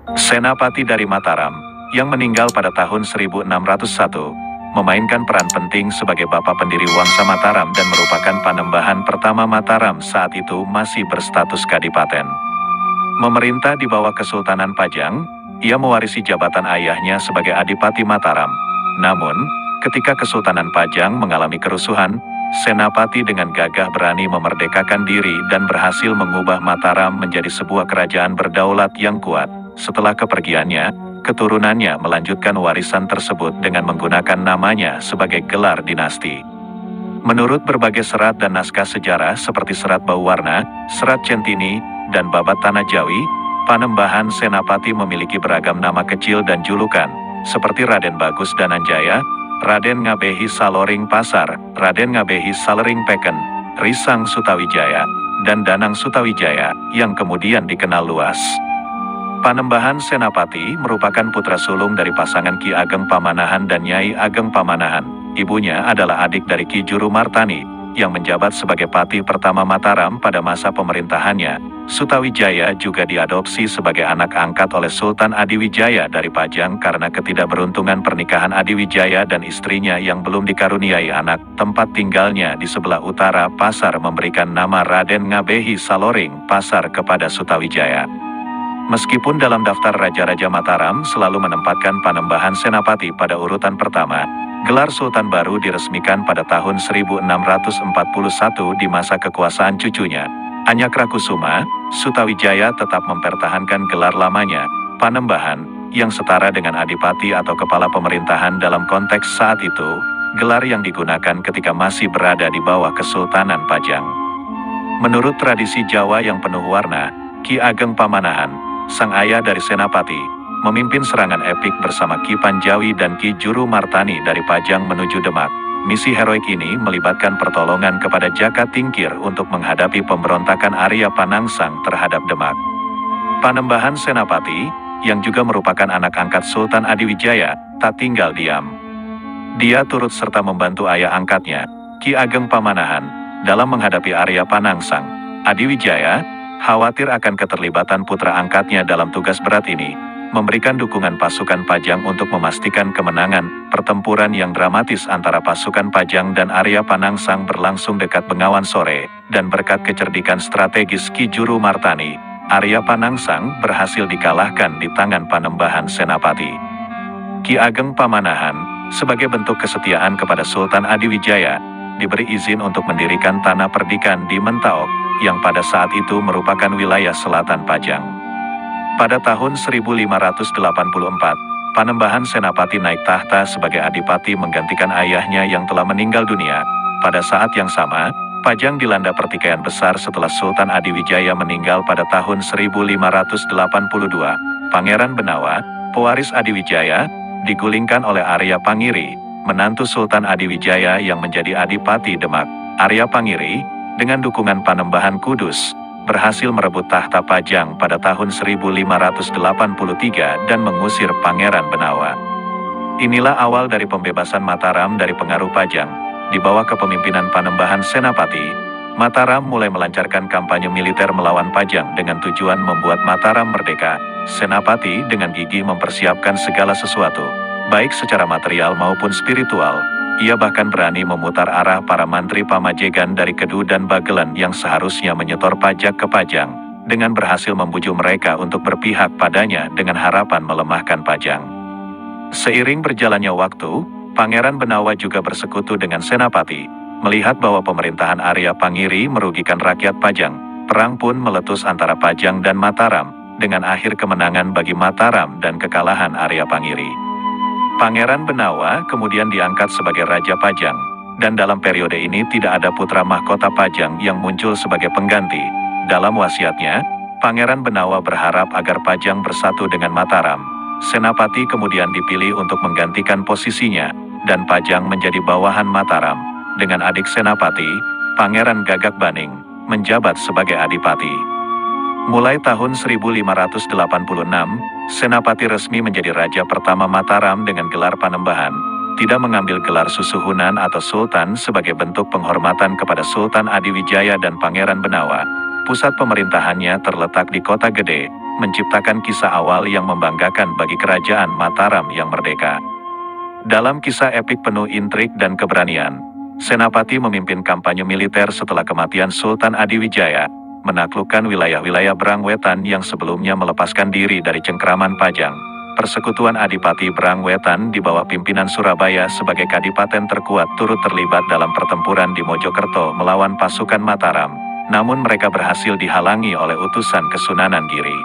Senapati dari Mataram, yang meninggal pada tahun 1601, memainkan peran penting sebagai bapak pendiri Wangsa Mataram dan merupakan panembahan pertama Mataram saat itu masih berstatus kadipaten. Memerintah di bawah Kesultanan Pajang, ia mewarisi jabatan ayahnya sebagai Adipati Mataram. Namun, ketika Kesultanan Pajang mengalami kerusuhan, Senapati dengan gagah berani memerdekakan diri dan berhasil mengubah Mataram menjadi sebuah kerajaan berdaulat yang kuat. Setelah kepergiannya, keturunannya melanjutkan warisan tersebut dengan menggunakan namanya sebagai gelar dinasti. Menurut berbagai serat dan naskah sejarah seperti Serat Bauwarna, Serat Centini, dan Babat Tanah Jawi, Panembahan Senapati memiliki beragam nama kecil dan julukan, seperti Raden Bagus Dananjaya, Raden Ngabehi Saloring Pasar, Raden Ngabehi Salering Peken, Risang Sutawijaya, dan Danang Sutawijaya, yang kemudian dikenal luas. Panembahan Senapati merupakan putra sulung dari pasangan Ki Ageng Pamanahan dan Nyai Ageng Pamanahan. Ibunya adalah adik dari Ki Juru Martani, yang menjabat sebagai Pati pertama Mataram pada masa pemerintahannya. Sutawijaya juga diadopsi sebagai anak angkat oleh Sultan Adiwijaya dari Pajang karena ketidakberuntungan pernikahan Adiwijaya dan istrinya yang belum dikaruniai anak. Tempat tinggalnya di sebelah utara Pasar memberikan nama Raden Ngabehi Saloring Pasar kepada Sutawijaya. Meskipun dalam daftar Raja-Raja Mataram selalu menempatkan Panembahan Senapati pada urutan pertama, gelar Sultan baru diresmikan pada tahun 1641 di masa kekuasaan cucunya, Anyakrakusuma. Sutawijaya tetap mempertahankan gelar lamanya, Panembahan, yang setara dengan Adipati atau Kepala Pemerintahan dalam konteks saat itu, gelar yang digunakan ketika masih berada di bawah Kesultanan Pajang. Menurut tradisi Jawa yang penuh warna, Ki Ageng Pamanahan, sang ayah dari Senapati, memimpin serangan epik bersama Ki Panjawi dan Ki Juru Martani dari Pajang menuju Demak. Misi heroik ini melibatkan pertolongan kepada Jaka Tingkir untuk menghadapi pemberontakan Arya Panangsang terhadap Demak. Panembahan Senapati, yang juga merupakan anak angkat Sultan Adiwijaya, tak tinggal diam. Dia turut serta membantu ayah angkatnya, Ki Ageng Pamanahan, dalam menghadapi Arya Panangsang. Adiwijaya khawatir akan keterlibatan putra angkatnya dalam tugas berat ini, memberikan dukungan pasukan Pajang untuk memastikan kemenangan. Pertempuran yang dramatis antara pasukan Pajang dan Arya Panangsang berlangsung dekat Bengawan Sore, dan berkat kecerdikan strategis Ki Juru Martani, Arya Panangsang berhasil dikalahkan di tangan Panembahan Senapati. Ki Ageng Pamanahan, sebagai bentuk kesetiaan kepada Sultan Adiwijaya, diberi izin untuk mendirikan Tanah Perdikan di Mentaok, yang pada saat itu merupakan wilayah selatan Pajang. Pada tahun 1584, Panembahan Senapati naik tahta sebagai adipati menggantikan ayahnya yang telah meninggal dunia. Pada saat yang sama, Pajang dilanda pertikaian besar setelah Sultan Adiwijaya meninggal pada tahun 1582. Pangeran Benawa, pewaris Adiwijaya, digulingkan oleh Arya Pangiri, menantu Sultan Adiwijaya yang menjadi adipati Demak. Arya Pangiri, dengan dukungan Panembahan Kudus, berhasil merebut tahta Pajang pada tahun 1583 dan mengusir Pangeran Benawa. Inilah awal dari pembebasan Mataram dari pengaruh Pajang. Di bawah kepemimpinan Panembahan Senapati, Mataram mulai melancarkan kampanye militer melawan Pajang dengan tujuan membuat Mataram merdeka. Senapati dengan gigih mempersiapkan segala sesuatu, baik secara material maupun spiritual. Ia bahkan berani memutar arah para mantri pamajegan dari Kedu dan Bagelen yang seharusnya menyetor pajak ke Pajang, dengan berhasil membujuk mereka untuk berpihak padanya dengan harapan melemahkan Pajang. Seiring berjalannya waktu, Pangeran Benawa juga bersekutu dengan Senapati. Melihat bahwa pemerintahan Arya Pangiri merugikan rakyat Pajang, perang pun meletus antara Pajang dan Mataram, dengan akhir kemenangan bagi Mataram dan kekalahan Arya Pangiri. Pangeran Benawa kemudian diangkat sebagai Raja Pajang, dan dalam periode ini tidak ada putra mahkota Pajang yang muncul sebagai pengganti. Dalam wasiatnya, Pangeran Benawa berharap agar Pajang bersatu dengan Mataram. Senapati kemudian dipilih untuk menggantikan posisinya, dan Pajang menjadi bawahan Mataram, dengan adik Senapati, Pangeran Gagak Baning, menjabat sebagai adipati. Mulai tahun 1586, Senapati resmi menjadi raja pertama Mataram dengan gelar Panembahan, tidak mengambil gelar Susuhunan atau Sultan sebagai bentuk penghormatan kepada Sultan Adiwijaya dan Pangeran Benawa. Pusat pemerintahannya terletak di Kota Gede, menciptakan kisah awal yang membanggakan bagi kerajaan Mataram yang merdeka. Dalam kisah epik penuh intrik dan keberanian, Senapati memimpin kampanye militer setelah kematian Sultan Adiwijaya, menaklukkan wilayah-wilayah Brangwetan yang sebelumnya melepaskan diri dari cengkraman Pajang. Persekutuan Adipati Brangwetan di bawah pimpinan Surabaya sebagai kadipaten terkuat turut terlibat dalam pertempuran di Mojokerto melawan pasukan Mataram, namun mereka berhasil dihalangi oleh utusan Kesunanan Giri.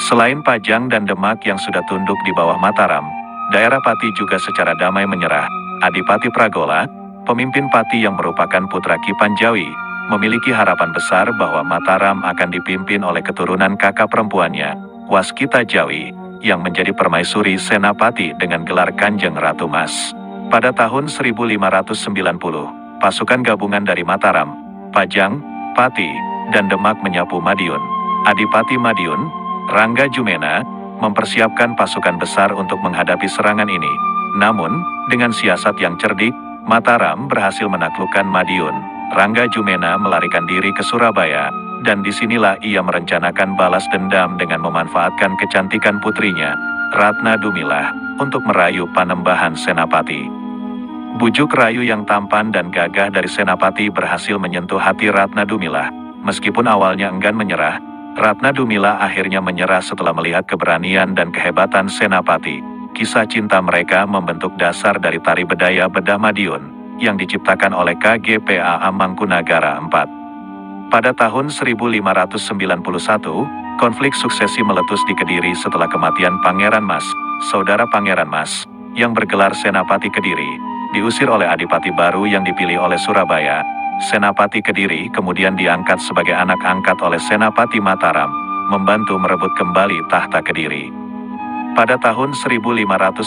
Selain Pajang dan Demak yang sudah tunduk di bawah Mataram, daerah Pati juga secara damai menyerah. Adipati Pragola, pemimpin Pati yang merupakan putra Ki Panjawi, memiliki harapan besar bahwa Mataram akan dipimpin oleh keturunan kakak perempuannya, Waskita Jawi, yang menjadi permaisuri Senapati dengan gelar Kanjeng Ratu Mas. Pada tahun 1590, pasukan gabungan dari Mataram, Pajang, Pati, dan Demak menyapu Madiun. Adipati Madiun, Rangga Jumena, mempersiapkan pasukan besar untuk menghadapi serangan ini. Namun, dengan siasat yang cerdik, Mataram berhasil menaklukkan Madiun. Rangga Jumena melarikan diri ke Surabaya, dan disinilah ia merencanakan balas dendam dengan memanfaatkan kecantikan putrinya, Ratna Dumilah, untuk merayu Panembahan Senapati. Bujuk rayu yang tampan dan gagah dari Senapati berhasil menyentuh hati Ratna Dumilah. Meskipun awalnya enggan menyerah, Ratna Dumilah akhirnya menyerah setelah melihat keberanian dan kehebatan Senapati. Kisah cinta mereka membentuk dasar dari tari bedaya Bedah Madiun, yang diciptakan oleh KGPA Mangkunagara IV. Pada tahun 1591, konflik suksesi meletus di Kediri setelah kematian Pangeran Mas, saudara Pangeran Mas, yang bergelar Senapati Kediri, diusir oleh adipati baru yang dipilih oleh Surabaya. Senapati Kediri kemudian diangkat sebagai anak angkat oleh Senapati Mataram, membantu merebut kembali tahta Kediri. Pada tahun 1595,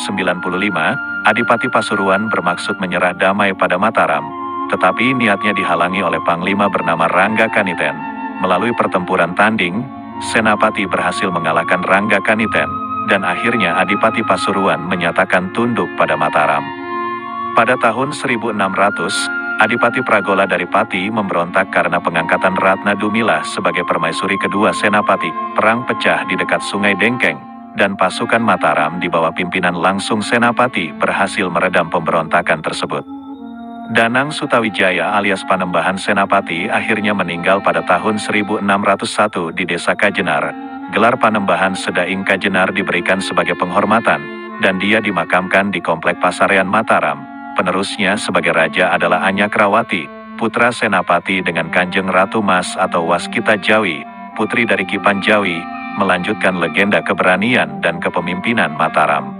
Adipati Pasuruan bermaksud menyerah damai pada Mataram, tetapi niatnya dihalangi oleh Panglima bernama Rangga Kaniten. Melalui pertempuran tanding, Senapati berhasil mengalahkan Rangga Kaniten, dan akhirnya Adipati Pasuruan menyatakan tunduk pada Mataram. Pada tahun 1600, Adipati Pragola dari Pati memberontak karena pengangkatan Ratna Dumilah sebagai permaisuri kedua Senapati. Perang pecah di dekat Sungai Dengkeng, dan pasukan Mataram di bawah pimpinan langsung Senapati berhasil meredam pemberontakan tersebut. Danang Sutawijaya alias Panembahan Senapati akhirnya meninggal pada tahun 1601 di Desa Kajenar. Gelar Panembahan Sedaing Kajenar diberikan sebagai penghormatan, dan dia dimakamkan di Komplek Pasarean Mataram. Penerusnya sebagai raja adalah Anyakrawati, putra Senapati dengan Kanjeng Ratu Mas atau Waskita Jawi, putri dari Ki Panjawi, melanjutkan legenda keberanian dan kepemimpinan Mataram.